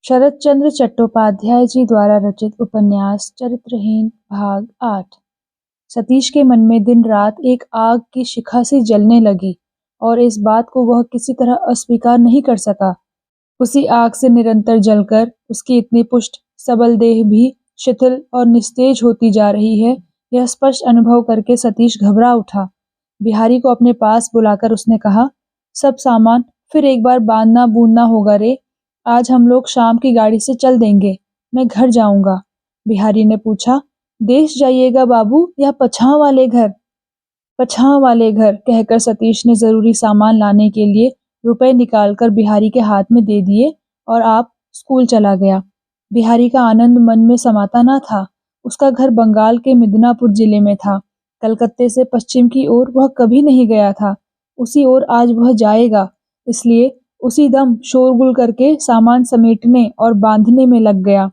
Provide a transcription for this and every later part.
शरत चंद्र चट्टोपाध्याय जी द्वारा रचित उपन्यास चरित्रहीन भाग 8। सतीश के मन में दिन रात एक आग की शिखा सी जलने लगी और इस बात को वह किसी तरह अस्वीकार नहीं कर सका। उसी आग से निरंतर जलकर उसकी इतनी पुष्ट सबल देह भी शिथिल और निस्तेज होती जा रही है, यह स्पष्ट अनुभव करके सतीश घबरा उठा। बिहारी को अपने पास बुलाकर उसने कहा, सब सामान फिर एक बार बांधना बूंदना होगा रे। आज हम लोग शाम की गाड़ी से चल देंगे, मैं घर जाऊंगा। बिहारी ने पूछा, देश जाइएगा बाबू या पछाव वाले घर? पछाव वाले घर, कहकर सतीश ने जरूरी सामान लाने के लिए रुपए निकालकर बिहारी के हाथ में दे दिए और आप स्कूल चला गया। बिहारी का आनंद मन में समाता न था। उसका घर बंगाल के मिदनापुर जिले में था। कलकत्ते से पश्चिम की ओर वह कभी नहीं गया था। उसी ओर आज वह जाएगा, इसलिए उसी दम शोरगुल करके सामान समेटने और बांधने में लग गया।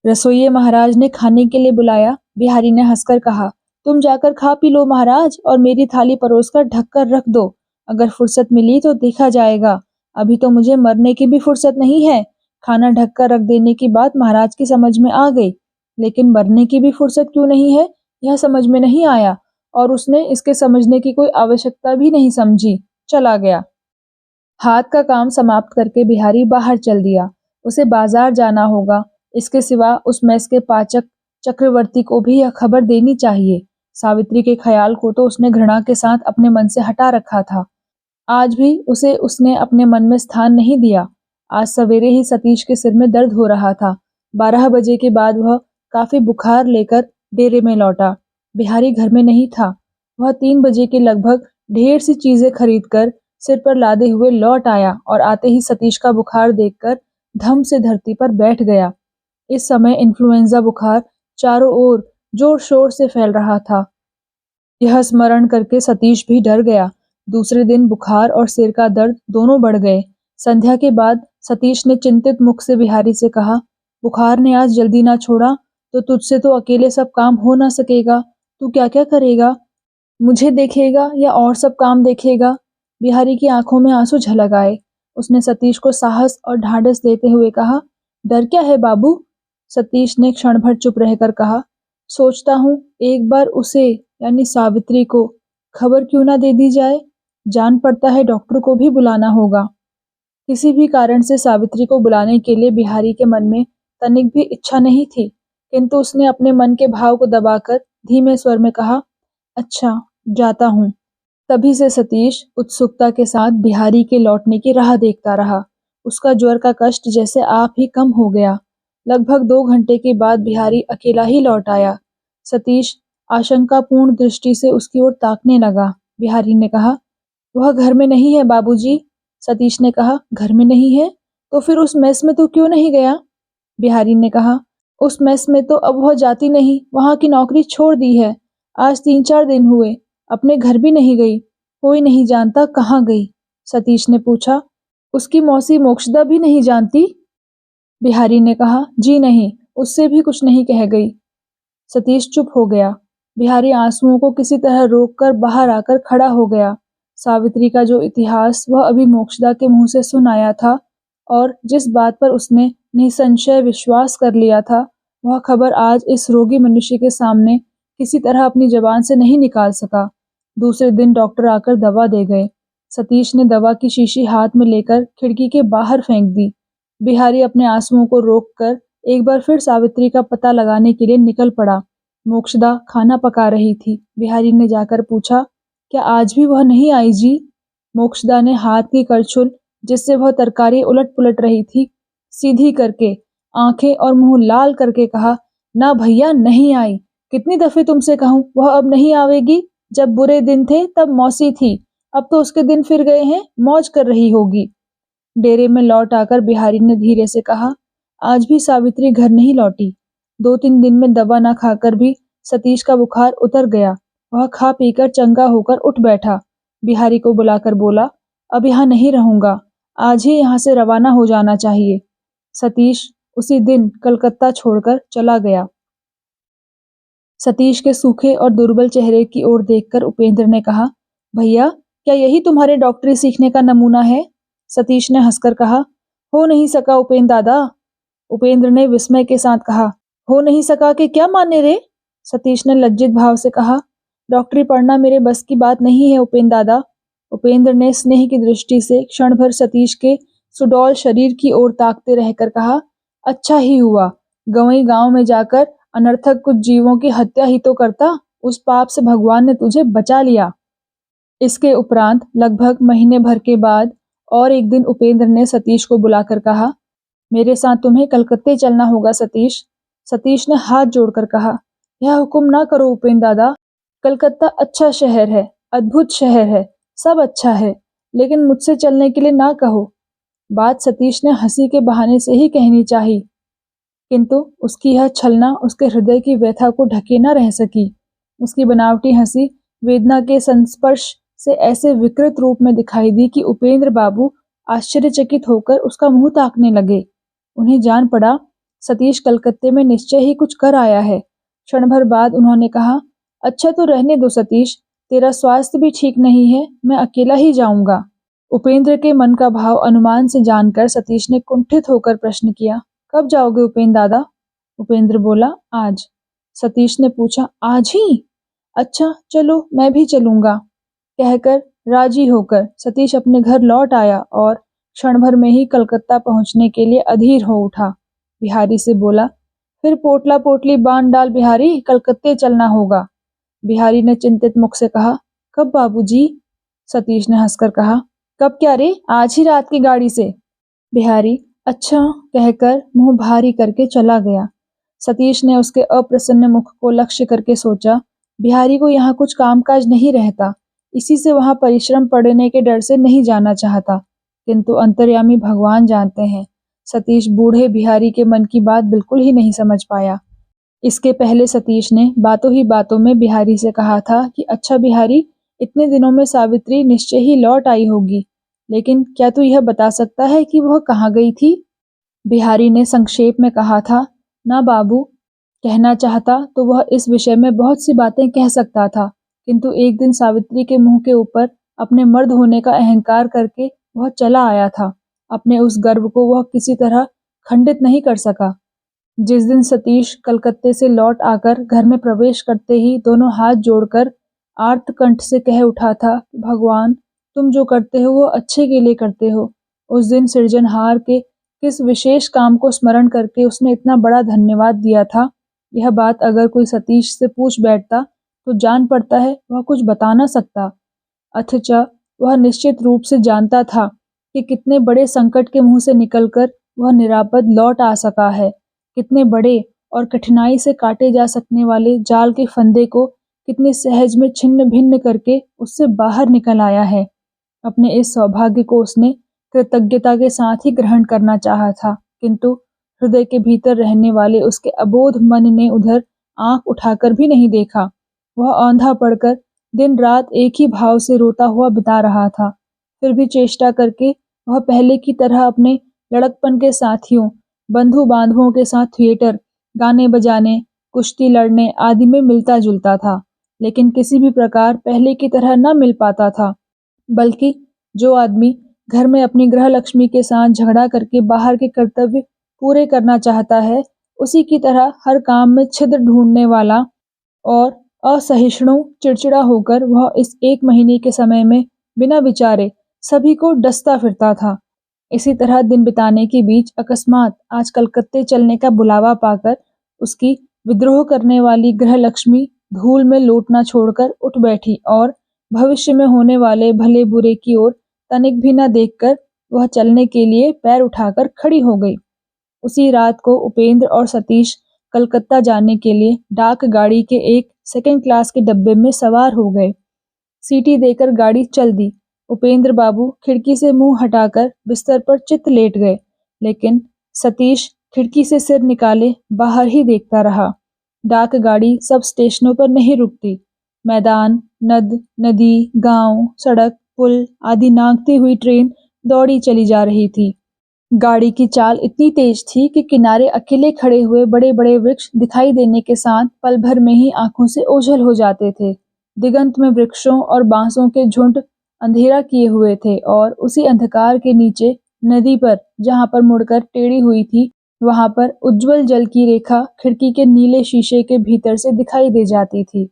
रसोइये महाराज ने खाने के लिए बुलाया। बिहारी ने हंसकर कहा, तुम जाकर खा पी लो महाराज और मेरी थाली परोसकर ढक कर रख दो। अगर फुर्सत मिली तो देखा जाएगा। अभी तो मुझे मरने की भी फुर्सत नहीं है। खाना ढक कर रख देने की बात महाराज की समझ में आ गई, लेकिन मरने की भी फुर्सत क्यों नहीं है, यह समझ में नहीं आया और उसने इसके समझने की कोई आवश्यकता भी नहीं समझी। चला गया। हाथ का काम समाप्त करके बिहारी बाहर चल दिया। उसे बाजार जाना होगा। इसके सिवा उस मेस के पाचक चक्रवर्ती को भी यह खबर देनी चाहिए। सावित्री के ख्याल को तो उसने घृणा के साथ अपने मन से हटा रखा था। आज भी उसे उसने अपने मन में स्थान नहीं दिया। आज सवेरे ही सतीश के सिर में दर्द हो रहा था। 12 बजे के बाद वह काफी बुखार लेकर डेरे में लौटा। बिहारी घर में नहीं था। वह 3 बजे के लगभग ढेर सी चीजें खरीदकर सिर पर लादे हुए लौट आया और आते ही सतीश का बुखार देखकर धम से धरती पर बैठ गया। इस समय इन्फ्लुएंजा बुखार चारों ओर जोर शोर से फैल रहा था। यह स्मरण करके सतीश भी डर गया। दूसरे दिन बुखार और सिर का दर्द दोनों बढ़ गए। संध्या के बाद सतीश ने चिंतित मुख से बिहारी से कहा, बुखार ने आज जल्दी ना छोड़ा तो तुझसे तो अकेले सब काम हो ना सकेगा। तू क्या क्या करेगा? मुझे देखेगा या और सब काम देखेगा? बिहारी की आंखों में आंसू झलक आए। उसने सतीश को साहस और ढांढस देते हुए कहा, डर क्या है बाबू? सतीश ने क्षण भर चुप रहकर कहा, सोचता हूँ एक बार उसे यानी सावित्री को खबर क्यों ना दे दी जाए। जान पड़ता है डॉक्टर को भी बुलाना होगा। किसी भी कारण से सावित्री को बुलाने के लिए बिहारी के मन में तनिक भी इच्छा नहीं थी, किंतु उसने अपने मन के भाव को दबाकर धीमे स्वर में कहा, अच्छा जाता हूँ। तभी से सतीश उत्सुकता के साथ बिहारी के लौटने की राह देखता रहा। उसका ज्वर का कष्ट जैसे आप ही कम हो गया। लगभग 2 घंटे के बाद बिहारी अकेला ही लौट आया। सतीश आशंकापूर्ण दृष्टि से उसकी ओर ताकने लगा। बिहारी ने कहा, वह घर में नहीं है बाबूजी। सतीश ने कहा, घर में नहीं है तो फिर उस मेस में तो क्यों नहीं गया? बिहारी ने कहा, उस मेस में तो अब वह जाती नहीं, वहां की नौकरी छोड़ दी है। आज 3-4 दिन हुए, अपने घर भी नहीं गई। कोई नहीं जानता कहाँ गई। सतीश ने पूछा, उसकी मौसी मोक्षदा भी नहीं जानती? बिहारी ने कहा, जी नहीं, उससे भी कुछ नहीं कह गई। सतीश चुप हो गया। बिहारी आंसुओं को किसी तरह रोककर बाहर आकर खड़ा हो गया। सावित्री का जो इतिहास वह अभी मोक्षदा के मुंह से सुन आया था और जिस बात पर उसने निसंशय विश्वास कर लिया था, वह खबर आज इस रोगी मनुष्य के सामने किसी तरह अपनी जबान से नहीं निकाल सका। दूसरे दिन डॉक्टर आकर दवा दे गए। सतीश ने दवा की शीशी हाथ में लेकर खिड़की के बाहर फेंक दी। बिहारी अपने आंसुओं को रोककर एक बार फिर सावित्री का पता लगाने के लिए निकल पड़ा। मोक्षदा खाना पका रही थी। बिहारी ने जाकर पूछा, क्या आज भी वह नहीं आई जी? मोक्षदा ने हाथ की करछुल जिससे वह तरकारी उलट पुलट रही थी सीधी करके आंखें और मुंह लाल करके कहा, ना भैया नहीं आई। कितनी दफे तुमसे कहूं वह अब नहीं आवेगी। जब बुरे दिन थे तब मौसी थी, अब तो उसके दिन फिर गए हैं, मौज कर रही होगी। डेरे में लौट आकर बिहारी ने धीरे से कहा, आज भी सावित्री घर नहीं लौटी। 2-3 दिन में दवा न खाकर भी सतीश का बुखार उतर गया। वह खा पीकर चंगा होकर उठ बैठा। बिहारी को बुलाकर बोला, अब यहाँ नहीं रहूंगा, आज ही यहाँ से रवाना हो जाना चाहिए। सतीश उसी दिन कलकत्ता छोड़कर चला गया। सतीश के सूखे और दुर्बल चेहरे की ओर देखकर उपेंद्र ने कहा, भैया क्या यही तुम्हारे डॉक्टरी सीखने का नमूना है? सतीश ने हंसकर कहा, हो नहीं सका उपेंद्र दादा। उपेंद्र ने विस्मय के साथ कहा। हो नहीं सका कि क्या माने रे? सतीश ने लज्जित भाव से कहा। डॉक्टरी पढ़ना मेरे बस की बात नहीं है उपेंद्र दादा। उपेंद्र ने स्नेह की दृष्टि से क्षण भर सतीश के सुडौल शरीर की ओर ताकते रहकर कहा, अच्छा ही हुआ, गंवई गांव में जाकर अनर्थक कुछ जीवों की हत्या ही तो करता, उस पाप से भगवान ने तुझे बचा लिया। इसके उपरांत लगभग महीने भर के बाद और एक दिन उपेंद्र ने सतीश को बुलाकर कहा, मेरे साथ तुम्हें कलकत्ते चलना होगा सतीश। सतीश ने हाथ जोड़कर कहा, यह हुक्म ना करो उपेंद्र दादा। कलकत्ता अच्छा शहर है, अद्भुत शहर है, सब अच्छा है, लेकिन मुझसे चलने के लिए ना कहो। बात सतीश ने हंसी के बहाने से ही कहनी चाही, किंतु उसकी यह छलना उसके हृदय की व्यथा को ढके न रह सकी। उसकी बनावटी हंसी वेदना के संस्पर्श से ऐसे विकृत रूप में दिखाई दी कि उपेंद्र बाबू आश्चर्यचकित होकर उसका मुंह ताकने लगे। उन्हें जान पड़ा सतीश कलकत्ते में निश्चय ही कुछ कर आया है। क्षण भर बाद उन्होंने कहा, अच्छा तो रहने दो सतीश, तेरा स्वास्थ्य भी ठीक नहीं है, मैं अकेला ही जाऊंगा। उपेंद्र के मन का भाव अनुमान से जानकर सतीश ने कुंठित होकर प्रश्न किया, कब जाओगे उपेंद्र दादा? उपेंद्र बोला, आज। सतीश ने पूछा, आज ही? अच्छा चलो मैं भी चलूंगा। कहकर राजी होकर सतीश अपने घर लौट आया और क्षण भर में ही कलकत्ता पहुंचने के लिए अधीर हो उठा। बिहारी से बोला, फिर पोटला पोटली बांध डाल बिहारी, कलकत्ते चलना होगा। बिहारी ने चिंतित मुख से कहा, कब बाबूजी? सतीश ने हंसकर कहा, कब क्या रे, आज ही रात की गाड़ी से। बिहारी अच्छा कहकर मुंह भारी करके चला गया। सतीश ने उसके अप्रसन्न मुख को लक्ष्य करके सोचा, बिहारी को यहाँ कुछ कामकाज नहीं रहता, इसी से वहां परिश्रम पड़ने के डर से नहीं जाना चाहता। किंतु अंतर्यामी भगवान जानते हैं, सतीश बूढ़े बिहारी के मन की बात बिल्कुल ही नहीं समझ पाया। इसके पहले सतीश ने बातों ही बातों में बिहारी से कहा था कि अच्छा बिहारी, इतने दिनों में सावित्री निश्चय ही लौट आई होगी, लेकिन क्या तू यह बता सकता है कि वह कहाँ गई थी? बिहारी ने संक्षेप में कहा था, ना बाबू, कहना चाहता तो वह इस विषय में बहुत सी बातें कह सकता था, किंतु एक दिन सावित्री के मुंह के ऊपर अपने मर्द होने का अहंकार करके वह चला आया था। अपने उस गर्व को वह किसी तरह खंडित नहीं कर सका। जिस दिन सतीश कलकत्ते से लौट आकर घर में प्रवेश करते ही दोनों हाथ जोड़कर आर्त कंठ से कह उठा था, भगवान तुम जो करते हो वो अच्छे के लिए करते हो। उस दिन सृजनहार के किस विशेष काम को स्मरण करके उसने इतना बड़ा धन्यवाद दिया था, यह बात अगर कोई सतीश से पूछ बैठता तो जान पड़ता है वह कुछ बता न सकता। अथच वह निश्चित रूप से जानता था कि कितने बड़े संकट के मुंह से निकलकर वह निरापद लौट आ सका है, कितने बड़े और कठिनाई से काटे जा सकने वाले जाल के फंदे को कितनी सहज में छिन्न भिन्न करके उससे बाहर निकल आया है। अपने इस सौभाग्य को उसने कृतज्ञता के साथ ही ग्रहण करना चाहा था, किंतु हृदय के भीतर रहने वाले उसके अबोध मन ने उधर आंख उठाकर भी नहीं देखा। वह औंधा पड़कर दिन रात एक ही भाव से रोता हुआ बिता रहा था। फिर भी चेष्टा करके वह पहले की तरह अपने लड़कपन के साथियों, बंधु बांधवों के साथ थिएटर, गाने बजाने, कुश्ती लड़ने आदि में मिलता जुलता था, लेकिन किसी भी प्रकार पहले की तरह न मिल पाता था। बल्कि जो आदमी घर में अपनी गृह लक्ष्मी के साथ झगड़ा करके बाहर के कर्तव्य पूरे करना चाहता है, उसी की तरह हर काम में छिद्र ढूंढने वाला और असहिष्णु चिड़चिड़ा होकर वह इस एक महीने के समय में बिना विचारे सभी को डसता फिरता था। इसी तरह दिन बिताने के बीच अकस्मात आज कलकत्ते चलने का बुलावा पाकर उसकी विद्रोह करने वाली गृह लक्ष्मी धूल में लौटना छोड़कर उठ बैठी और भविष्य में होने वाले भले बुरे की ओर तनिक भी न देखकर वह चलने के लिए पैर उठाकर खड़ी हो गई। उसी रात को उपेंद्र और सतीश कलकत्ता जाने के लिए डाक गाड़ी के एक सेकंड क्लास के डब्बे में सवार हो गए। सीटी देकर गाड़ी चल दी। उपेंद्र बाबू खिड़की से मुंह हटाकर बिस्तर पर चित्त लेट गए, लेकिन सतीश खिड़की से सिर निकाले बाहर ही देखता रहा। डाक गाड़ी सब स्टेशनों पर नहीं रुकती। मैदान, नद, नदी, गांव, सड़क, पुल आदि नागती हुई ट्रेन दौड़ी चली जा रही थी। गाड़ी की चाल इतनी तेज थी कि किनारे अकेले खड़े हुए बड़े बड़े वृक्ष दिखाई देने के साथ पल भर में ही आंखों से ओझल हो जाते थे। दिगंत में वृक्षों और बांसों के झुंड अंधेरा किए हुए थे और उसी अंधकार के नीचे नदी पर, जहां पर मुड़कर टेढ़ी हुई थी, वहां पर उज्जवल जल की रेखा खिड़की के नीले शीशे के भीतर से दिखाई दे जाती थी।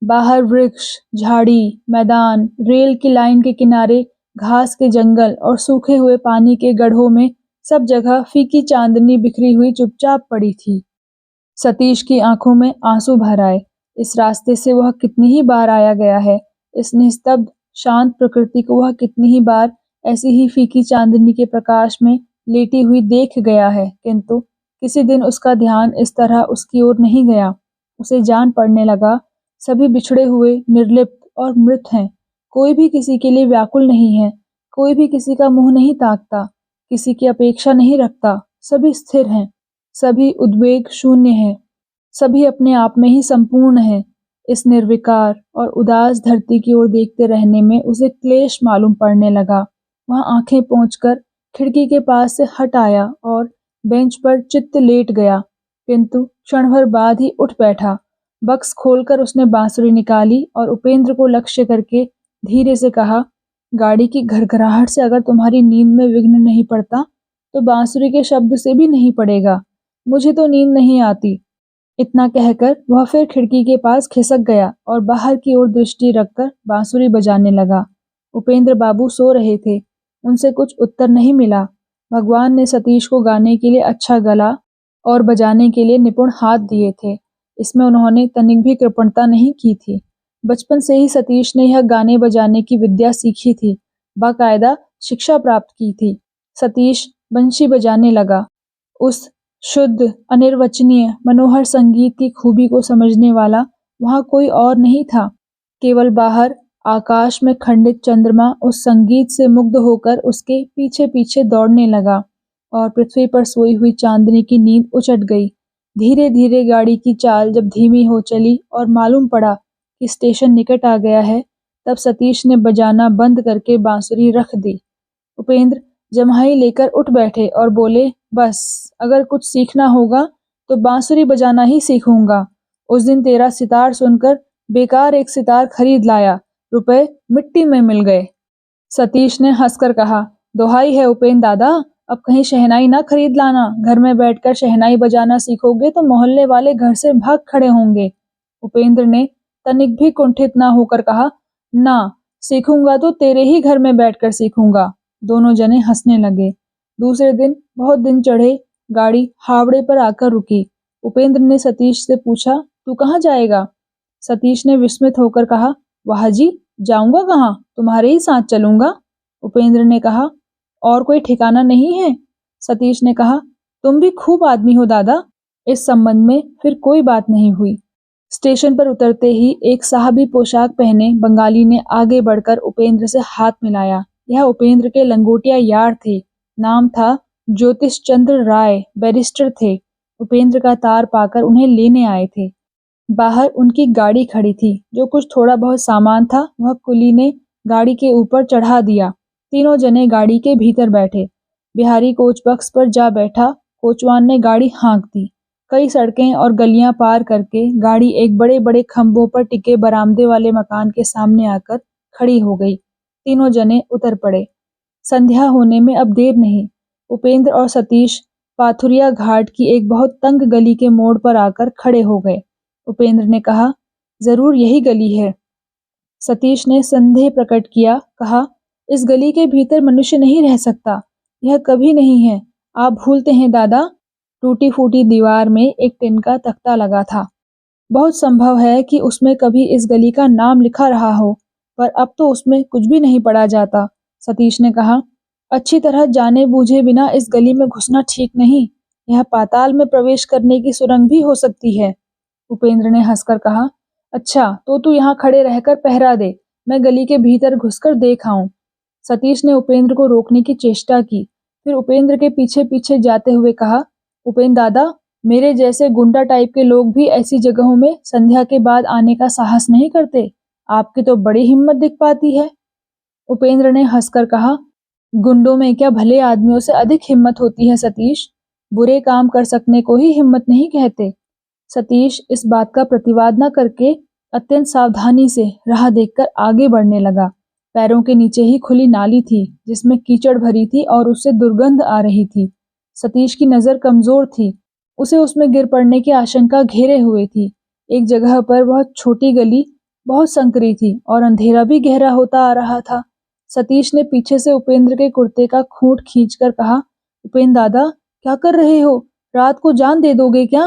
बाहर वृक्ष, झाड़ी, मैदान, रेल की लाइन के किनारे घास के जंगल और सूखे हुए पानी के गड्ढों में सब जगह फीकी चांदनी बिखरी हुई चुपचाप पड़ी थी। सतीश की आंखों में आंसू भर आए। इस रास्ते से वह कितनी ही बार आया गया है। इस निस्तब्ध शांत प्रकृति को वह कितनी ही बार ऐसी ही फीकी चांदनी के प्रकाश में लेटी हुई देख गया है, किंतु किसी दिन उसका ध्यान इस तरह उसकी ओर नहीं गया। उसे जान पड़ने लगा, सभी बिछड़े हुए, निर्लिप्त और मृत हैं। कोई भी किसी के लिए व्याकुल नहीं है, कोई भी किसी का मुंह नहीं ताकता, किसी की अपेक्षा नहीं रखता। सभी स्थिर हैं, सभी उद्वेग शून्य हैं, सभी अपने आप में ही संपूर्ण हैं। इस निर्विकार और उदास धरती की ओर देखते रहने में उसे क्लेश मालूम पड़ने लगा। वह आंखें पोंछकर खिड़की के पास से हट आया और बेंच पर चित्त लेट गया, किंतु क्षण भर बाद ही उठ बैठा। बक्स खोलकर उसने बांसुरी निकाली और उपेंद्र को लक्ष्य करके धीरे से कहा, गाड़ी की घरघराहट से अगर तुम्हारी नींद में विघ्न नहीं पड़ता तो बांसुरी के शब्द से भी नहीं पड़ेगा। मुझे तो नींद नहीं आती। इतना कहकर वह फिर खिड़की के पास खिसक गया और बाहर की ओर दृष्टि रखकर बांसुरी बजाने लगा। उपेंद्र बाबू सो रहे थे, उनसे कुछ उत्तर नहीं मिला। भगवान ने सतीश को गाने के लिए अच्छा गला और बजाने के लिए निपुण हाथ दिए थे, इसमें उन्होंने तनिक भी कृपणता नहीं की थी। बचपन से ही सतीश ने यह गाने बजाने की विद्या सीखी थी, बाकायदा शिक्षा प्राप्त की थी। सतीश बंशी बजाने लगा। उस शुद्ध, अनिर्वचनीय, मनोहर संगीत की खूबी को समझने वाला वहां कोई और नहीं था। केवल बाहर आकाश में खंडित चंद्रमा उस संगीत से मुग्ध होकर उसके पीछे पीछे दौड़ने लगा और पृथ्वी पर सोई हुई चांदनी की नींद उचट गई। धीरे धीरे गाड़ी की चाल जब धीमी हो चली और मालूम पड़ा कि स्टेशन निकट आ गया है, तब सतीश ने बजाना बंद करके बांसुरी रख दी। उपेंद्र जम्हाई लेकर उठ बैठे और बोले, बस अगर कुछ सीखना होगा तो बांसुरी बजाना ही सीखूंगा। उस दिन तेरा सितार सुनकर बेकार एक सितार खरीद लाया, रुपए मिट्टी में मिल गए। सतीश ने हंसकर कहा, दोहाई है उपेंद्र दादा, अब कहीं शहनाई ना खरीद लाना। घर में बैठकर शहनाई बजाना सीखोगे तो मोहल्ले वाले घर से भाग खड़े होंगे। उपेंद्र ने तनिक भी कुंठित ना होकर कहा, ना, सीखूंगा तो तेरे ही घर में बैठकर सीखूंगा। दोनों जने हंसने लगे। दूसरे दिन बहुत दिन चढ़े गाड़ी हावड़े पर आकर रुकी। उपेंद्र ने सतीश से पूछा, तू कहाँ जाएगा? सतीश ने विस्मित होकर कहा, वाह जी, जाऊंगा कहाँ, तुम्हारे ही साथ चलूंगा। उपेंद्र ने कहा, और कोई ठिकाना नहीं है? सतीश ने कहा, तुम भी खूब आदमी हो दादा। इस संबंध में फिर कोई बात नहीं हुई। स्टेशन पर उतरते ही एक साहबी पोशाक पहने बंगाली ने आगे बढ़कर उपेंद्र से हाथ मिलाया। यह उपेंद्र के लंगोटिया यार थे। नाम था ज्योतिष चंद्र राय, बैरिस्टर थे। उपेंद्र का तार पाकर उन्हें लेने आए थे। बाहर उनकी गाड़ी खड़ी थी। जो कुछ थोड़ा बहुत सामान था वह कुली ने गाड़ी के ऊपर चढ़ा दिया। तीनों जने गाड़ी के भीतर बैठे। बिहारी कोच बक्स पर जा बैठा। कोचवान ने गाड़ी हाँक दी। कई सड़कें और गलियां पार करके गाड़ी एक बड़े बड़े खंभों पर टिके बरामदे वाले मकान के सामने आकर खड़ी हो गई। तीनों जने उतर पड़े। संध्या होने में अब देर नहीं। उपेंद्र और सतीश पाथुरिया घाट की एक बहुत तंग गली के मोड़ पर आकर खड़े हो गए। उपेंद्र ने कहा, जरूर यही गली है। सतीश ने संदेह प्रकट किया, कहा, इस गली के भीतर मनुष्य नहीं रह सकता, यह कभी नहीं है, आप भूलते हैं दादा। टूटी फूटी दीवार में एक टिन का तख्ता लगा था। बहुत संभव है कि उसमें कभी इस गली का नाम लिखा रहा हो, पर अब तो उसमें कुछ भी नहीं पढ़ा जाता। सतीश ने कहा, अच्छी तरह जाने बूझे बिना इस गली में घुसना ठीक नहीं, यह पाताल में प्रवेश करने की सुरंग भी हो सकती है। उपेंद्र ने हंसकर कहा, अच्छा तो तू यहाँ खड़े रहकर पहरा दे, मैं गली के भीतर घुसकर देख आऊं। सतीश ने उपेंद्र को रोकने की चेष्टा की, फिर उपेंद्र के पीछे पीछे जाते हुए कहा, उपेंद्र दादा, मेरे जैसे गुंडा टाइप के लोग भी ऐसी जगहों में संध्या के बाद आने का साहस नहीं करते, आपकी तो बड़ी हिम्मत दिख पाती है। उपेंद्र ने हंसकर कहा, गुंडों में क्या भले आदमियों से अधिक हिम्मत होती है सतीश, बुरे काम कर सकने को ही हिम्मत नहीं कहते। सतीश इस बात का प्रतिवाद न करके अत्यंत सावधानी से राह देखकर आगे बढ़ने लगा। पैरों के नीचे ही खुली नाली थी जिसमें कीचड़ भरी थी और उससे दुर्गंध आ रही थी। सतीश की नज़र कमज़ोर थी। उसे उसमें गिर पड़ने की आशंका घेरे हुए थी। एक जगह पर बहुत छोटी गली बहुत संकरी थी और अंधेरा भी गहरा होता आ रहा था। सतीश ने पीछे से उपेंद्र के कुर्ते का खूंट खींचकर कहा, उपेंद्र दादा, क्या कर रहे हो? रात को जान दे दोगे क्या?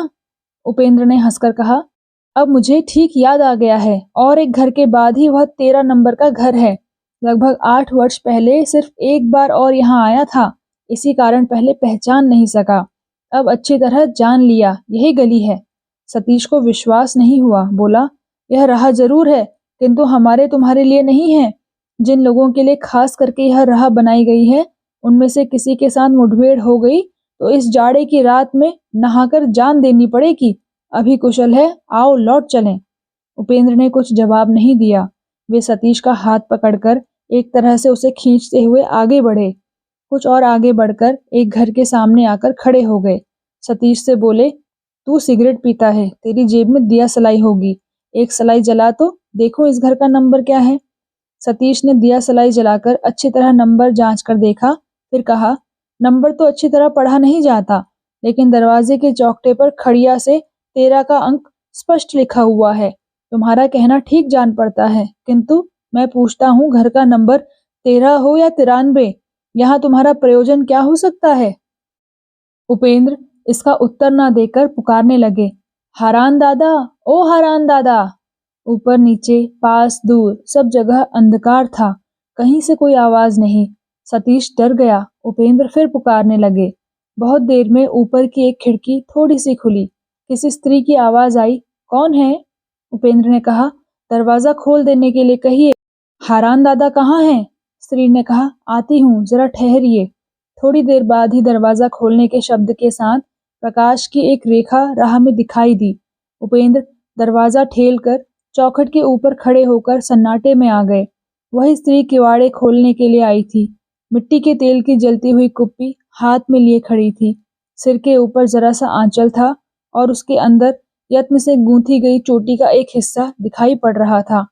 उपेंद्र ने हंसकर कहा, अब मुझे ठीक याद आ गया है, और एक घर के बाद ही वह 13 नंबर का घर है। लगभग 8 वर्ष पहले सिर्फ एक बार और यहाँ आया था, इसी कारण पहले पहचान नहीं सका। अब अच्छी तरह जान लिया, यही गली है। सतीश को विश्वास नहीं हुआ, बोला, यह राह जरूर है, किंतु हमारे तुम्हारे लिए नहीं है। जिन लोगों के लिए खास करके यह राह बनाई गई है, उनमें से किसी के साथ मुठभेड़ हो गई तो इस जाड़े की रात में नहाकर जान देनी पड़ेगी। अभी कुशल है, आओ लौट चलें। उपेंद्र ने कुछ जवाब नहीं दिया। वे सतीश का हाथ पकड़कर एक तरह से उसे खींचते हुए आगे बढ़े। कुछ और आगे बढ़कर एक घर के सामने आकर खड़े हो गए। सतीश से बोले, तू सिगरेट पीता है, तेरी जेब में दिया सलाई होगी, एक सलाई जला तो देखो इस घर का नंबर क्या है। सतीश ने दिया सलाई जलाकर अच्छी तरह नंबर जांच कर देखा, फिर कहा, नंबर तो अच्छी तरह पढ़ा नहीं जाता, लेकिन दरवाजे के चौखटे पर खड़िया से 13 का अंक स्पष्ट लिखा हुआ है। तुम्हारा कहना ठीक जान पड़ता है, किंतु मैं पूछता हूँ, घर का नंबर 13 हो या 93, यहाँ तुम्हारा प्रयोजन क्या हो सकता है? उपेंद्र इसका उत्तर न देकर पुकारने लगे, हारान दादा, ओ हारान दादा। ऊपर नीचे पास दूर सब जगह अंधकार था, कहीं से कोई आवाज नहीं। सतीश डर गया। उपेंद्र फिर पुकारने लगे। बहुत देर में ऊपर की एक खिड़की थोड़ी सी खुली। किसी स्त्री की आवाज आई, कौन है? उपेंद्र ने कहा, दरवाजा खोल देने के लिए कहिए। हारान दादा कहाँ हैं? स्त्री ने कहा, आती हूँ, जरा ठहरिए। थोड़ी देर बाद ही दरवाजा खोलने के शब्द के साथ प्रकाश की एक रेखा राह में दिखाई दी। उपेंद्र दरवाजा ठेलकर चौखट के ऊपर खड़े होकर सन्नाटे में आ गए। वही स्त्री किवाड़े खोलने के लिए आई थी। मिट्टी के तेल की जलती हुई कुप्पी हाथ में लिए खड़ी थी। सिर के ऊपर जरा सा आंचल था और उसके अंदर यत्न से गूंथी गई चोटी का एक हिस्सा दिखाई पड़ रहा था।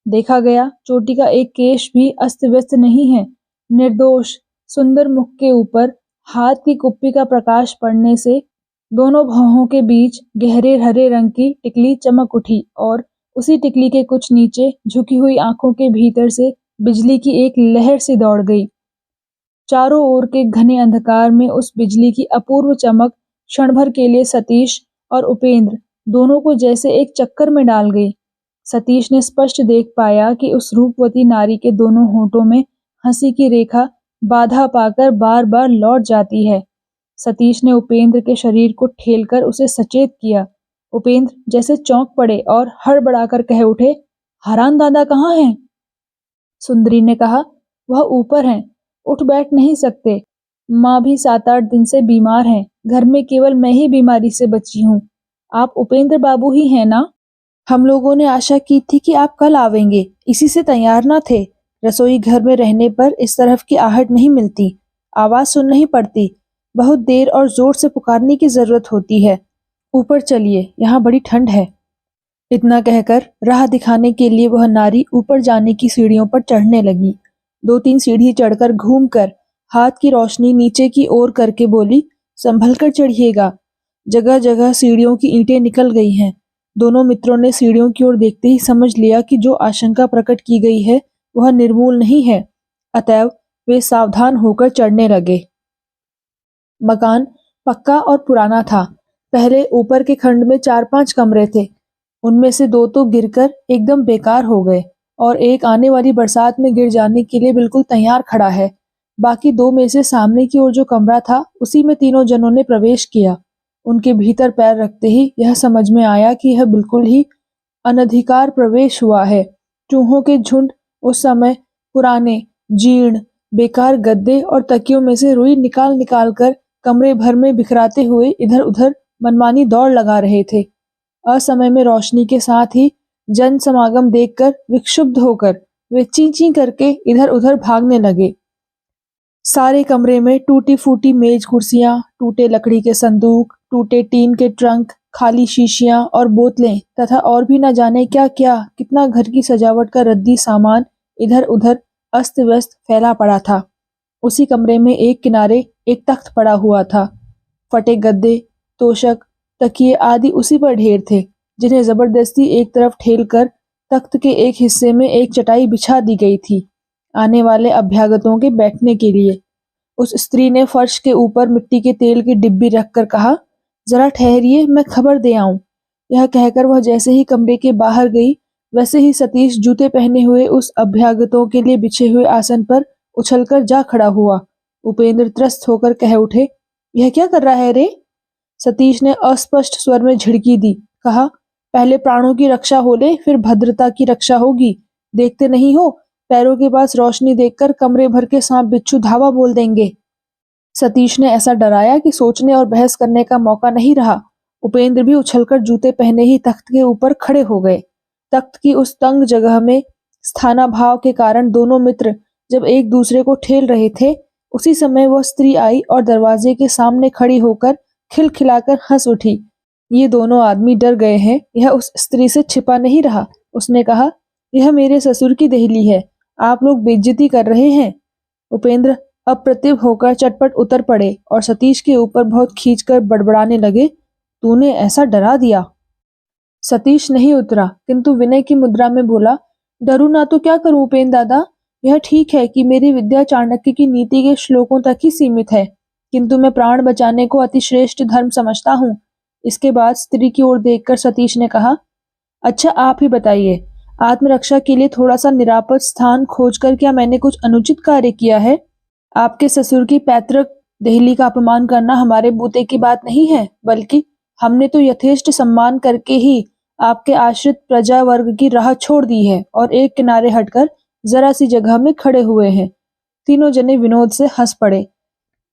देखा गया, चोटी का एक केश भी अस्त व्यस्त नहीं है। निर्दोष सुंदर मुख के ऊपर हाथ की कुप्पी का प्रकाश पड़ने से दोनों भौहों के बीच गहरे हरे रंग की टिकली चमक उठी और उसी टिकली के कुछ नीचे झुकी हुई आंखों के भीतर से बिजली की एक लहर सी दौड़ गई। चारों ओर के घने अंधकार में उस बिजली की अपूर्व चमक क्षण भर के लिए सतीश और उपेंद्र दोनों को जैसे एक चक्कर में डाल गई। सतीश ने स्पष्ट देख पाया कि उस रूपवती नारी के दोनों होठों में हंसी की रेखा बाधा पाकर बार बार लौट जाती है। सतीश ने उपेंद्र के शरीर को ठेलकर उसे सचेत किया। उपेंद्र जैसे चौंक पड़े और हड़बड़ाकर कह उठे, हारान दादा कहाँ हैं? सुंदरी ने कहा, वह ऊपर हैं, उठ बैठ नहीं सकते। माँ भी 7-8 दिन से बीमार हैं। घर में केवल मैं ही बीमारी से बची हूँ। आप उपेंद्र बाबू ही हैं ना? हम लोगों ने आशा की थी कि आप कल आवेंगे, इसी से तैयार न थे। रसोई घर में रहने पर इस तरफ की आहट नहीं मिलती, आवाज सुन नहीं पड़ती, बहुत देर और जोर से पुकारने की जरूरत होती है। ऊपर चलिए, यहाँ बड़ी ठंड है। इतना कहकर राह दिखाने के लिए वह नारी ऊपर जाने की सीढ़ियों पर चढ़ने लगी। 2-3 सीढ़ी चढ़कर घूमकर हाथ की रोशनी नीचे की ओर करके बोली, संभल कर चढ़िएगा। जगह जगह सीढ़ियों की ईंटें निकल गई हैं। दोनों मित्रों ने सीढ़ियों की ओर देखते ही समझ लिया कि जो आशंका प्रकट की गई है वह निर्मूल नहीं है। अतएव वे सावधान होकर चढ़ने लगे। मकान पक्का और पुराना था। पहले ऊपर के खंड में 4-5 कमरे थे। उनमें से 2 तो गिरकर एकदम बेकार हो गए और एक आने वाली बरसात में गिर जाने के लिए बिल्कुल तैयार खड़ा है। बाकी 2 में से सामने की ओर जो कमरा था उसी में तीनों जनों ने प्रवेश किया। उनके भीतर पैर रखते ही यह समझ में आया कि यह बिल्कुल ही अनधिकार प्रवेश हुआ है। चूहों के झुंड उस समय पुराने जीर्ण बेकार गद्दे और तकियों में से रुई निकाल निकाल कर कमरे भर में बिखराते हुए इधर उधर मनमानी दौड़ लगा रहे थे। असमय में रोशनी के साथ ही जन समागम देखकर विक्षुब्ध होकर वे ची ची करके इधर उधर भागने लगे। सारे कमरे में टूटी फूटी मेज कुर्सियां, टूटे लकड़ी के संदूक, टूटे टीन के ट्रंक, खाली शीशियां और बोतलें तथा और भी न जाने क्या क्या कितना घर की सजावट का रद्दी सामान इधर उधर अस्त व्यस्त फैला पड़ा था। उसी कमरे में एक किनारे एक तख्त पड़ा हुआ था। फटे गद्दे, तोशक, तकिए आदि उसी पर ढेर थे, जिन्हें जबरदस्ती एक तरफ ठेलकर तख्त के एक हिस्से में एक चटाई बिछा दी गई थी, आने वाले अभ्यागतों के बैठने के लिए। उस स्त्री ने फर्श के ऊपर मिट्टी के तेल की डिब्बी रखकर कहा, जरा ठहरिए, मैं खबर दे आऊं। यह कहकर वह जैसे ही कमरे के बाहर गई, वैसे ही सतीश जूते पहने हुए उस अभ्यागतों के लिए बिछे हुए आसन पर उछलकर जा खड़ा हुआ। उपेंद्र त्रस्त होकर कह उठे, यह क्या कर रहा है रे? सतीश ने अस्पष्ट स्वर में झिड़की दी, कहा, पहले प्राणों की रक्षा हो ले, फिर भद्रता की रक्षा होगी। देखते नहीं हो, पैरों के पास रोशनी देखकर कमरे भर के सांप बिच्छू धावा बोल देंगे। सतीश ने ऐसा डराया कि सोचने और बहस करने का मौका नहीं रहा। उपेंद्र भी उछलकर जूते पहने ही तख्त के ऊपर खड़े हो गए। तख्त की उस तंग जगह में स्थानाभाव के कारण दोनों मित्र जब एक दूसरे को ठेल रहे थे, उसी समय वह स्त्री आई और दरवाजे के सामने खड़ी होकर खिलखिलाकर हंस उठी। ये दोनों आदमी डर गए हैं, यह उस स्त्री से छिपा नहीं रहा। उसने कहा, यह मेरे ससुर की देहली है, आप लोग बेइज्जती कर रहे हैं। उपेंद्र अप्रतिभ होकर चटपट उतर पड़े और सतीश के ऊपर बहुत खींचकर बड़बड़ाने लगे, तूने ऐसा डरा दिया। सतीश नहीं उतरा, किंतु विनय की मुद्रा में बोला, डरू ना तो क्या करूं उपेंद्र दादा। यह ठीक है कि मेरी विद्या चाणक्य की नीति के श्लोकों तक ही सीमित है, किंतु मैं प्राण बचाने को अतिश्रेष्ठ धर्म समझता हूँ। इसके बाद स्त्री की ओर देखकर सतीश ने कहा, अच्छा आप ही बताइए, आत्मरक्षा के लिए थोड़ा सा निरापद स्थान खोजकर क्या मैंने कुछ अनुचित कार्य किया है? आपके ससुर की पैतृक देहली का अपमान करना हमारे बूते की बात नहीं है, बल्कि हमने तो यथेष्ट सम्मान करके ही आपके आश्रित प्रजा वर्ग की राह छोड़ दी है और एक किनारे हटकर जरा सी जगह में खड़े हुए हैं। तीनों जने विनोद से हंस पड़े।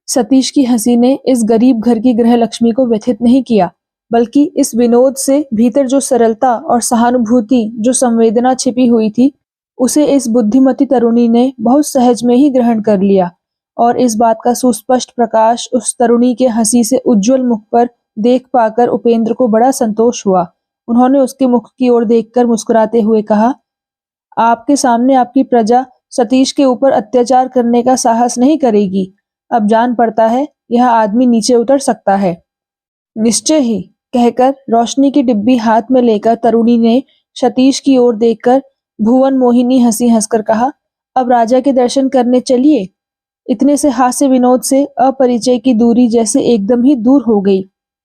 सतीश की हंसी ने इस गरीब घर की गृह लक्ष्मी को व्यथित नहीं किया, बल्कि इस विनोद से भीतर जो सरलता और सहानुभूति, जो संवेदना छिपी हुई थी, उसे इस बुद्धिमती तरुणी ने बहुत सहज में ही ग्रहण कर लिया। और इस बात का सुस्पष्ट प्रकाश उस तरुणी के हंसी से उज्जवल मुख पर देख पाकर उपेंद्र को बड़ा संतोष हुआ। उन्होंने उसके मुख की ओर देखकर मुस्कुराते हुए कहा, आपके सामने आपकी प्रजा सतीश के ऊपर अत्याचार करने का साहस नहीं करेगी। अब जान पड़ता है यह आदमी नीचे उतर सकता है। निश्चय ही, कहकर रोशनी की डिब्बी हाथ में लेकर तरुणी ने सतीश की ओर देखकर भुवन मोहिनी हंसी हंसकर कहा, अब राजा के दर्शन करने चलिए। इतने से हास्य विनोद से अपरिचय की दूरी जैसे एकदम ही दूर हो गई।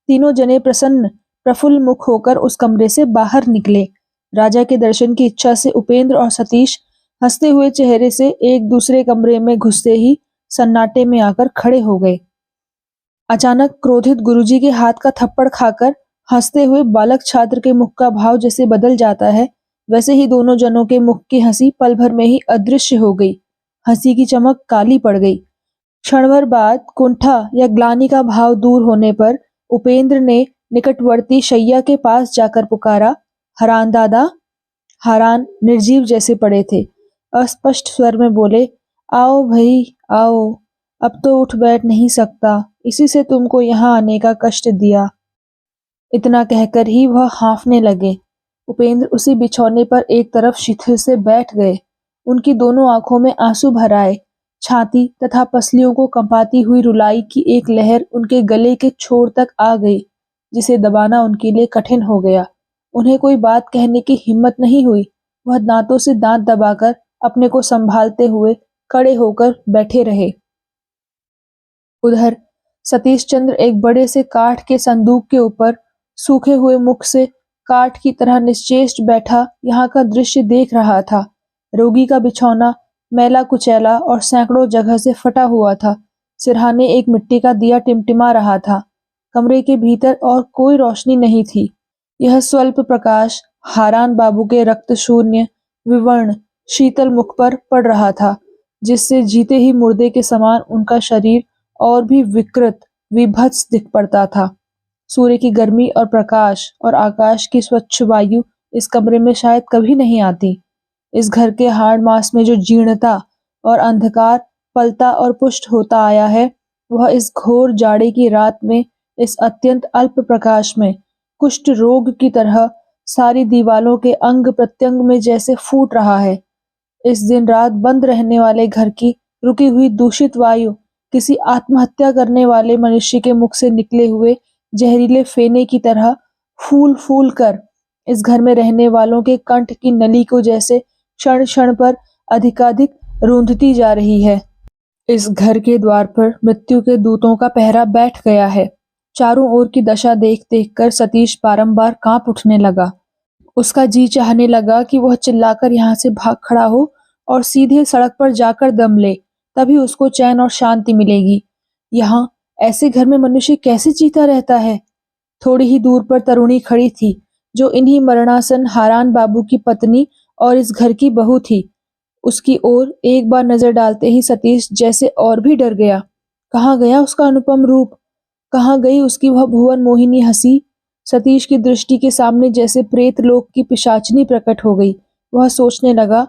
तीनों जने प्रसन्न प्रफुल्ल मुख होकर उस कमरे से बाहर निकले। राजा के दर्शन की इच्छा से उपेंद्र और सतीश हंसते हुए चेहरे से एक दूसरे कमरे में घुसते ही सन्नाटे में आकर खड़े हो गए। अचानक क्रोधित गुरुजी के हाथ का थप्पड़ खाकर हंसते हुए बालक छात्र के मुख का भाव जैसे बदल जाता है, वैसे ही दोनों जनों के मुख की हंसी पल भर में ही अदृश्य हो गई। हंसी की चमक काली पड़ गई। क्षणभर बाद कुंठा या ग्लानि का भाव दूर होने पर उपेंद्र ने निकटवर्ती शैया के पास जाकर पुकारा, हरान दादा। हरान निर्जीव जैसे पड़े थे। अस्पष्ट स्वर में बोले, आओ भाई आओ, अब तो उठ बैठ नहीं सकता, इसी से तुमको यहाँ आने का कष्ट दिया। इतना कहकर ही वह हाँफने लगे। उपेंद्र उसी बिछौने पर एक तरफ शिथिल से बैठ गए। उनकी दोनों आंखों में आंसू भर आए। छाती तथा पसलियों को कंपाती हुई रुलाई की एक लहर उनके गले के छोर तक आ गई, जिसे दबाना उनके लिए कठिन हो गया। उन्हें कोई बात कहने की हिम्मत नहीं हुई। वह दांतों से दांत दबाकर अपने को संभालते हुए खड़े होकर बैठे रहे। उधर सतीश चंद्र एक बड़े से काठ के संदूक के ऊपर सूखे हुए मुख से काठ की तरह निश्चेष्ट बैठा यहाँ का दृश्य देख रहा था। रोगी का बिछौना मैला कुचैला और सैकड़ों जगह से फटा हुआ था। सिरहाने एक मिट्टी का दिया टिमटिमा रहा था। कमरे के भीतर और कोई रोशनी नहीं थी। यह स्वल्प प्रकाश हारान बाबू के रक्त शून्य विवर्ण शीतल मुख पर पड़ रहा था, जिससे जीते ही मुर्दे के समान उनका शरीर और भी विकृत विभत्स दिख पड़ता था। सूर्य की गर्मी और प्रकाश और आकाश की स्वच्छ वायु इस कमरे में शायद कभी नहीं आती। इस घर के हाड़ मास में जो जीर्णता और अंधकार पलता और पुष्ट होता आया है, वह इस घोर जाड़े की रात में, इस अत्यंत अल्प प्रकाश में कुष्ठ रोग की तरह सारी दीवालों के अंग प्रत्यंग में जैसे फूट रहा है। इस दिन रात बंद रहने वाले घर की रुकी हुई दूषित वायु किसी आत्महत्या करने वाले मनुष्य के मुख से निकले हुए जहरीले फेने की तरह फूल फूल कर इस घर में रहने वालों के कंठ की नली को जैसे क्षण क्षण पर अधिकाधिक रूंधती जा रही है। इस घर के द्वार पर मृत्यु के दूतों का पहरा बैठ गया है। चारों ओर की दशा देख देख कर सतीश बारंबार कांप उठने लगा। उसका जी चाहने लगा कि वह चिल्लाकर यहाँ से भाग खड़ा हो और सीधे सड़क पर जाकर दम ले, तभी उसको चैन और शांति मिलेगी। यहाँ ऐसे घर में मनुष्य कैसे जीता रहता है। थोड़ी ही दूर पर तरुणी खड़ी थी, जो इन्हीं मरणासन हारान बाबू की पत्नी और इस घर की बहू थी। उसकी ओर एक बार नजर डालते ही सतीश जैसे और भी डर गया। कहाँ गया उसका अनुपम रूप, कहाँ गई उसकी वह भुवन मोहिनी हंसी। सतीश की दृष्टि के सामने जैसे प्रेत लोक की पिशाचिनी प्रकट हो गई। वह सोचने लगा,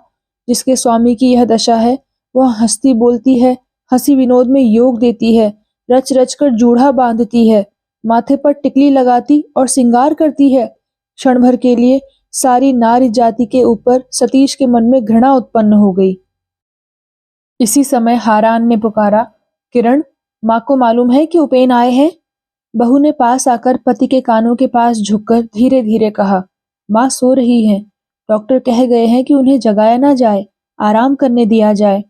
जिसके स्वामी की यह दशा है, वह हंसती बोलती है, हंसी विनोद में योग देती है, रच रच कर जूढ़ा बांधती है, माथे पर टिकली लगाती और सिंगार करती है। क्षण भर के लिए सारी नारी जाति के ऊपर सतीश के मन में घृणा उत्पन्न हो गई। इसी समय हारान ने पुकारा, किरण, माँ को मालूम है कि उपेन आए हैं? बहू ने पास आकर पति के कानों के पास झुककर धीरे धीरे कहा, माँ सो रही हैं। डॉक्टर कह गए हैं कि उन्हें जगाया ना जाए, आराम करने दिया जाए।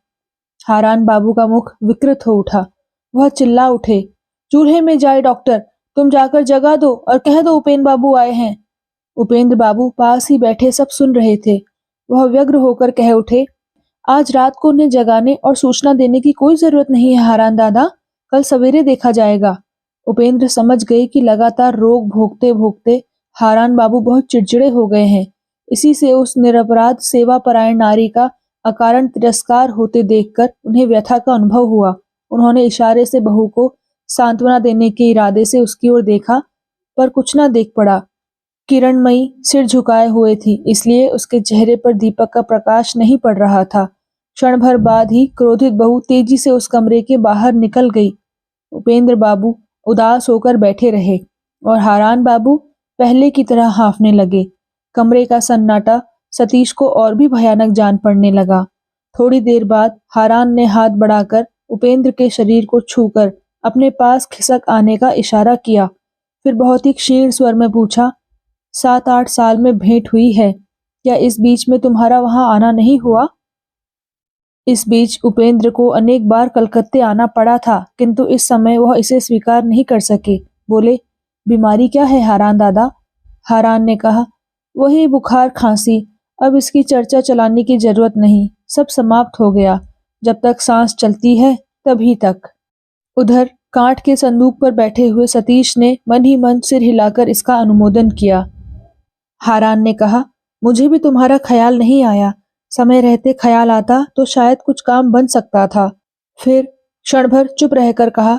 हारान बाबू का मुख विकृत हो उठा। वह चिल्ला उठे, चूल्हे में जाए डॉक्टर, तुम जाकर जगा दो और कह दो उपेन बाबू आए हैं। उपेंद्र बाबू पास ही बैठे सब सुन रहे थे। वह व्यग्र होकर कह उठे, आज रात को उन्हें जगाने और सूचना देने की कोई जरूरत नहीं है हारान दादा, कल सवेरे देखा जाएगा। उपेंद्र समझ गए कि लगातार रोग भोगते भोगते हारान बाबू बहुत चिड़चिड़े हो गए हैं। इसी से उस निरपराध सेवा परायण नारी का अकारण तिरस्कार होते देखकर उन्हें व्यथा का अनुभव हुआ। उन्होंने इशारे से बहू को सांत्वना देने के इरादे से उसकी ओर देखा, पर कुछ ना देख पड़ा। किरणमयी सिर झुकाए हुए थी, इसलिए उसके चेहरे पर दीपक का प्रकाश नहीं पड़ रहा था। क्षण भर बाद ही क्रोधित बहू तेजी से उस कमरे के बाहर निकल गई। उपेंद्र बाबू उदास होकर बैठे रहे और हारान बाबू पहले की तरह हांफने लगे। कमरे का सन्नाटा सतीश को और भी भयानक जान पड़ने लगा। थोड़ी देर बाद हारान ने हाथ बढ़ाकर उपेंद्र के शरीर को छूकर अपने पास खिसक आने का इशारा किया। फिर बहुत ही क्षीण स्वर में पूछा, 7-8 साल में भेंट हुई है, क्या इस बीच में तुम्हारा वहां आना नहीं हुआ? इस बीच उपेंद्र को अनेक बार कलकत्ते आना पड़ा था, किंतु इस समय वह इसे स्वीकार नहीं कर सके। बोले, बीमारी क्या है हारान दादा? हारान ने कहा, वही बुखार खांसी, अब इसकी चर्चा चलाने की जरूरत नहीं, सब समाप्त हो गया। जब तक सांस चलती है तभी तक। उधर कांट के संदूक पर बैठे हुए सतीश ने मन ही मन सिर हिलाकर इसका अनुमोदन किया। हारान ने कहा, मुझे भी तुम्हारा ख्याल नहीं आया, समय रहते ख्याल आता तो शायद कुछ काम बन सकता था। फिर क्षण भर चुप रहकर कहा,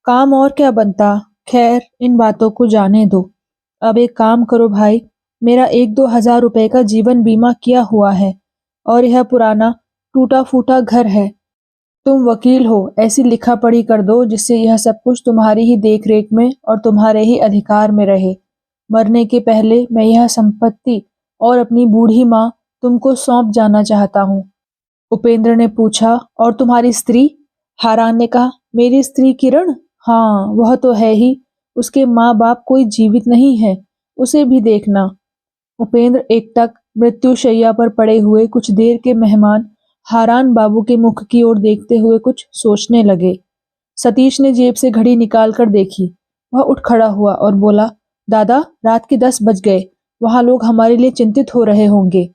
काम और क्या बनता, खैर इन बातों को जाने दो। अब एक काम करो भाई, मेरा 1-2 हजार रुपए का जीवन बीमा किया हुआ है और यह पुराना टूटा फूटा घर है। तुम वकील हो, ऐसी लिखा पढ़ी कर दो जिससे यह सब कुछ तुम्हारी ही देख रेख में और तुम्हारे ही अधिकार में रहे। मरने के पहले मैं यह संपत्ति और अपनी बूढ़ी माँ तुमको सौंप जाना चाहता हूँ। उपेंद्र ने पूछा, और तुम्हारी स्त्री? हारान ने कहा, मेरी स्त्री किरण? हाँ, वह तो है ही, उसके माँ बाप कोई जीवित नहीं है, उसे भी देखना। उपेंद्र एकटक मृत्युशैया पर पड़े हुए कुछ देर के मेहमान हारान बाबू के मुख की ओर देखते हुए कुछ सोचने लगे। सतीश ने जेब से घड़ी निकाल कर देखी। वह उठ खड़ा हुआ और बोला, दादा, रात के 10 बज गए, वहां लोग हमारे लिए चिंतित हो रहे होंगे।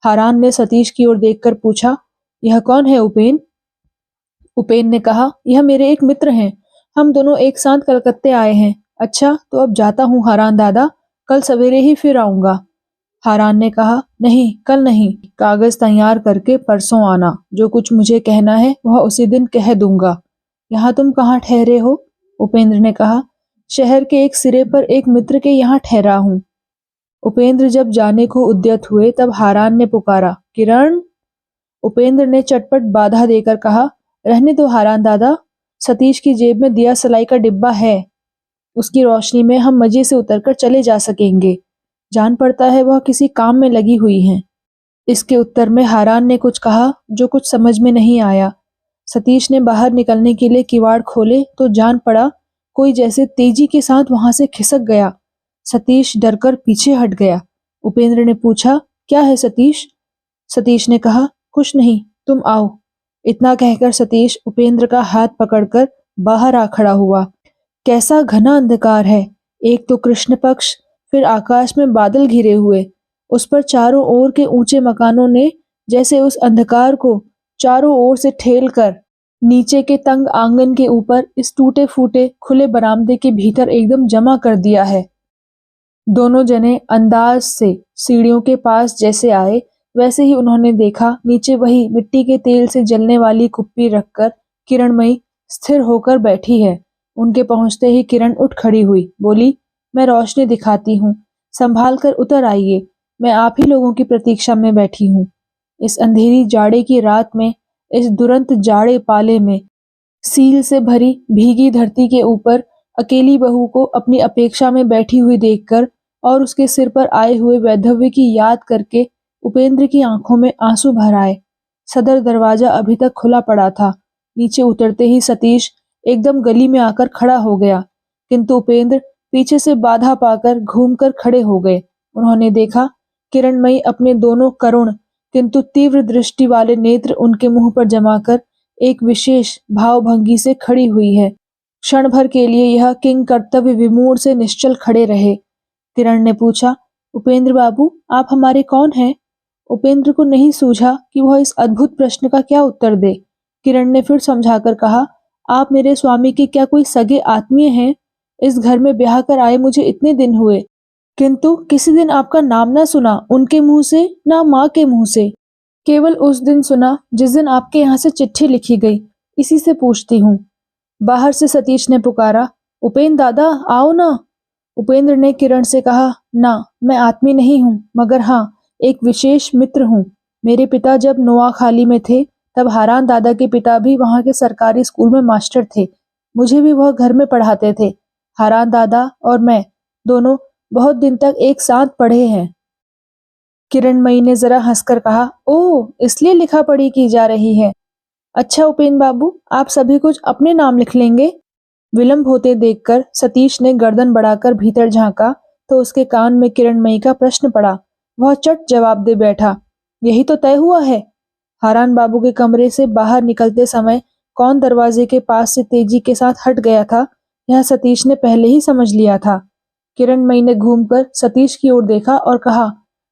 हारान ने सतीश की ओर देखकर पूछा, यह कौन है उपेन? उपेन ने कहा, यह मेरे एक मित्र हैं, हम दोनों एक साथ कलकत्ते आए हैं। अच्छा, तो अब जाता हूँ हारान दादा, कल सवेरे ही फिर आऊंगा। हारान ने कहा, नहीं, कल नहीं, कागज तैयार करके परसों आना, जो कुछ मुझे कहना है वह उसी दिन कह दूंगा। यहाँ तुम कहाँ ठहरे हो? उपेंद्र ने कहा, शहर के एक सिरे पर एक मित्र के यहाँ ठहरा हूँ। उपेंद्र जब जाने को उद्यत हुए तब हारान ने पुकारा, किरण। उपेंद्र ने चटपट बाधा देकर कहा, रहने दो हारान दादा, सतीश की जेब में दिया सलाई का डिब्बा है, उसकी रोशनी में हम मजे से उतरकर चले जा सकेंगे। जान पड़ता है वह किसी काम में लगी हुई हैं। इसके उत्तर में हारान ने कुछ कहा जो कुछ समझ में नहीं आया। सतीश ने बाहर निकलने के लिए किवाड़ खोले तो जान पड़ा कोई जैसे तेजी के साथ वहां से खिसक गया। सतीश डरकर पीछे हट गया। उपेंद्र ने पूछा, क्या है सतीश? सतीश ने कहा, कुछ नहीं, तुम आओ। इतना कहकर सतीश उपेंद्र का हाथ पकड़कर बाहर आ खड़ा हुआ। कैसा घना अंधकार है, एक तो कृष्ण पक्ष, फिर आकाश में बादल घिरे हुए, उस पर चारों ओर के ऊंचे मकानों ने जैसे उस अंधकार को चारों ओर से ठेल कर नीचे के तंग आंगन के ऊपर इस टूटे फूटे खुले बरामदे के भीतर एकदम जमा कर दिया है। दोनों जने अंदाज से सीढ़ियों के पास जैसे आए वैसे ही उन्होंने देखा नीचे वही मिट्टी के तेल से जलने वाली कुप्पी रखकर किरणमयी स्थिर होकर बैठी है। उनके पहुंचते ही किरण उठ खड़ी हुई, बोली, मैं रोशनी दिखाती हूँ, संभाल कर उतर आइए, मैं आप ही लोगों की प्रतीक्षा में बैठी हूँ। इस अंधेरी जाड़े की रात में, इस दुरंत जाड़े पाले में, सील से भरी भीगी धरती के ऊपर अकेली बहू को अपनी अपेक्षा में बैठी हुई देखकर और उसके सिर पर आए हुए वैधव्य की याद करके उपेंद्र की आंखों में आंसू भर आए। सदर दरवाजा अभी तक खुला पड़ा था। नीचे उतरते ही सतीश एकदम गली में आकर खड़ा हो गया, किंतु उपेंद्र पीछे से बाधा पाकर घूमकर खड़े हो गए। उन्होंने देखा किरणमयी अपने दोनों करुण किंतु तीव्र दृष्टि वाले नेत्र उनके मुंह पर जमाकर एक विशेष भावभंगी से खड़ी हुई है। क्षण भर के लिए यह किंग कर्तव्य विमूढ़ से निश्चल खड़े रहे। किरण ने पूछा, उपेंद्र बाबू, आप हमारे कौन हैं? उपेंद्र को नहीं सूझा कि वह इस अद्भुत प्रश्न का क्या उत्तर दे। किरण ने फिर समझाकर कहा, आप मेरे स्वामी के क्या कोई सगे आत्मीय हैं? इस घर में ब्याह कर आए मुझे इतने दिन हुए, किंतु किसी दिन आपका नाम ना सुना उनके मुंह से, ना माँ के मुंह से। केवल उस दिन सुना जिस दिन आपके यहाँ से चिट्ठी लिखी गई, इसी से पूछती हूँ। बाहर से सतीश ने पुकारा, उपेंद्र दादा आओ ना। उपेंद्र ने किरण से कहा, ना, मैं आत्मी नहीं हूँ, मगर हाँ, एक विशेष मित्र हूँ। मेरे पिता जब नोआखाली में थे तब हारान दादा के पिता भी वहाँ के सरकारी स्कूल में मास्टर थे। मुझे भी वह घर में पढ़ाते थे। हारान दादा और मैं दोनों बहुत दिन तक एक साथ पढ़े हैं। किरणमयी ने जरा हंसकर कहा, ओह, इसलिए लिखा पढ़ी की जा रही है। अच्छा उपेंद्र बाबू, आप सभी कुछ अपने नाम लिख लेंगे? विलंब होते देखकर सतीश ने गर्दन बढ़ाकर भीतर झांका तो उसके कान में किरणमयी का प्रश्न पड़ा। वह चट जवाब दे बैठा, यही तो तय हुआ है। हारान बाबू के कमरे से बाहर निकलते समय कौन दरवाजे के पास से तेजी के साथ हट गया था, यह सतीश ने पहले ही समझ लिया था। किरणमयी ने घूमकर सतीश की ओर देखा और कहा,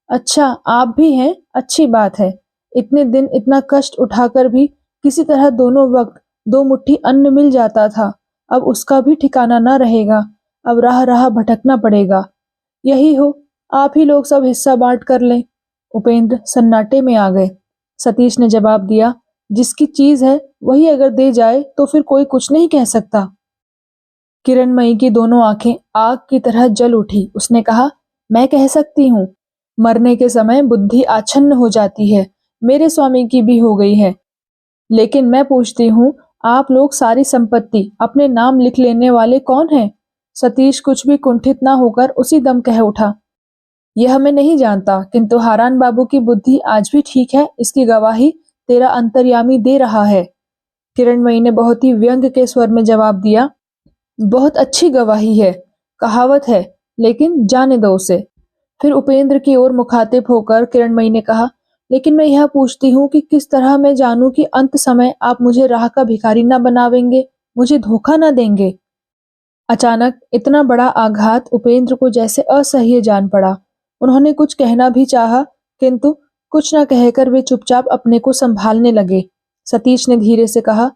अच्छा आप भी हैं, अच्छी बात है। इतने दिन इतना कष्ट उठाकर भी किसी तरह दोनों वक्त दो मुट्ठी अन्न मिल जाता था, अब उसका भी ठिकाना न रहेगा। अब राह राह भटकना पड़ेगा। यही हो, आप ही लोग सब हिस्सा बांट कर लें। उपेंद्र सन्नाटे में आ गए। सतीश ने जवाब दिया, जिसकी चीज है वही अगर दे जाए तो फिर कोई कुछ नहीं कह सकता। किरणमयी की दोनों आंखें आग की तरह जल उठी। उसने कहा, मैं कह सकती हूँ। मरने के समय बुद्धि आच्छन्न हो जाती है, मेरे स्वामी की भी हो गई है। लेकिन मैं पूछती हूँ, आप लोग सारी संपत्ति अपने नाम लिख लेने वाले कौन हैं? सतीश कुछ भी कुंठित ना होकर उसी दम कह उठा, यह मैं नहीं जानता, किंतु हारान बाबू की बुद्धि आज भी ठीक है, इसकी गवाही तेरा अंतर्यामी दे रहा है। किरणमयी ने बहुत ही व्यंग के स्वर में जवाब दिया, बहुत अच्छी गवाही है, कहावत है, लेकिन जाने दो उसे। फिर उपेंद्र की ओर मुखातिब होकर किरणमयी ने कहा, लेकिन मैं यह पूछती हूँ कि किस तरह मैं जानूं कि अंत समय आप मुझे राह का भिखारी न बनावेंगे, मुझे धोखा न देंगे। अचानक इतना बड़ा आघात उपेंद्र को जैसे असह्य जान पड़ा। उन्होंने कुछ कहना भी चाहा, किंतु कुछ न कहकर वे चुपचाप अपने को संभालने लगे। सतीश ने धीरे से कहा,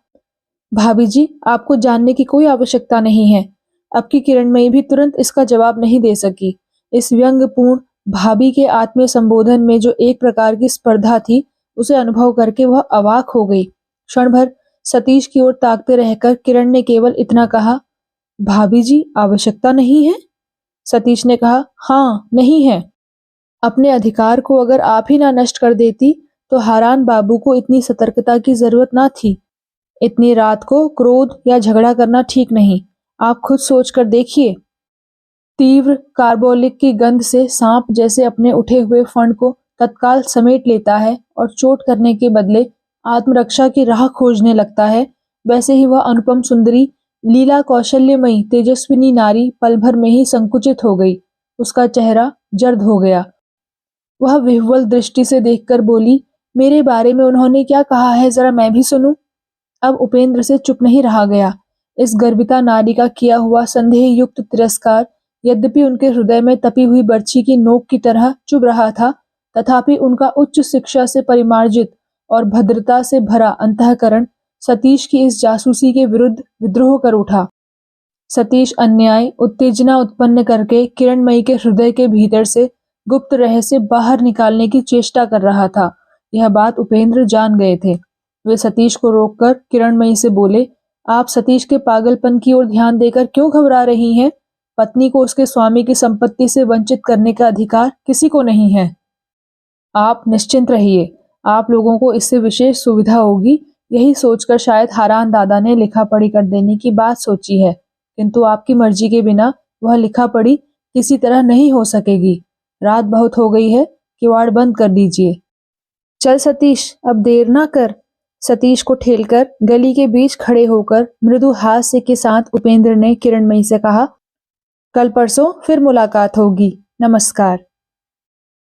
भाभी जी, आपको जानने की कोई आवश्यकता नहीं है। अब की किरणमयी भी तुरंत इसका जवाब नहीं दे सकी। इस व्यंग्यपूर्ण भाभी के आत्मीय संबोधन में जो एक प्रकार की स्पर्धा थी, उसे अनुभव करके वह अवाक हो गई। क्षण भर सतीश की ओर ताकते रहकर किरण ने केवल इतना कहा, भाभी जी, आवश्यकता नहीं है? सतीश ने कहा, हाँ, नहीं है। अपने अधिकार को अगर आप ही ना नष्ट कर देती तो हारान बाबू को इतनी सतर्कता की जरूरत ना थी। इतनी रात को क्रोध या झगड़ा करना ठीक नहीं। आप खुद सोच कर देखिए। तीव्र कार्बोलिक की गंध से सांप जैसे अपने उठे हुए फण को तत्काल समेट लेता है और चोट करने के बदले आत्मरक्षा की राह खोजने लगता है, वैसे ही वह अनुपम सुंदरी, लीला कौशल्यमयी तेजस्विनी नारी पल भर में ही संकुचित हो गई। उसका चेहरा जर्द हो गया। वह विह्वल दृष्टि से देखकर बोली, मेरे बारे में उन्होंने क्या कहा है, जरा मैं भी सुनूं। अब उपेंद्र से चुप नहीं रहा गया। इस गर्विता नारी का किया हुआ संदेह युक्त तिरस्कार यद्यपि उनके हृदय में तपी हुई बर्छी की नोक की तरह चुभ रहा था, तथापि उनका उच्च शिक्षा से परिमार्जित और भद्रता से भरा अंतःकरण सतीश की इस जासूसी के विरुद्ध विद्रोह कर उठा। सतीश अन्याय उत्तेजना उत्पन्न करके किरणमयी के हृदय के भीतर से गुप्त रहस्य बाहर निकालने की चेष्टा कर रहा था। यह बात उपेंद्र जान गए थे। वे सतीश को रोककर किरणमयी से बोले, आप सतीश के पागलपन की ओर ध्यान देकर क्यों घबरा रही हैं? पत्नी को उसके स्वामी की संपत्ति से वंचित करने का अधिकार किसी को नहीं है। आप निश्चिंत रहिए, आप लोगों को इससे विशेष सुविधा होगी। यही सोचकर शायद हारान दादा ने लिखा पढ़ी कर देने की बात सोची है, किंतु आपकी मर्जी के बिना वह लिखा पढ़ी किसी तरह नहीं हो सकेगी। रात बहुत हो गई है, किवाड़ बंद कर दीजिए। चल सतीश, अब देर ना कर। सतीश को ठेलकर गली के बीच खड़े होकर मृदु हास्य के साथ उपेंद्र ने किरणमयी से कहा, कल परसों फिर मुलाकात होगी। नमस्कार।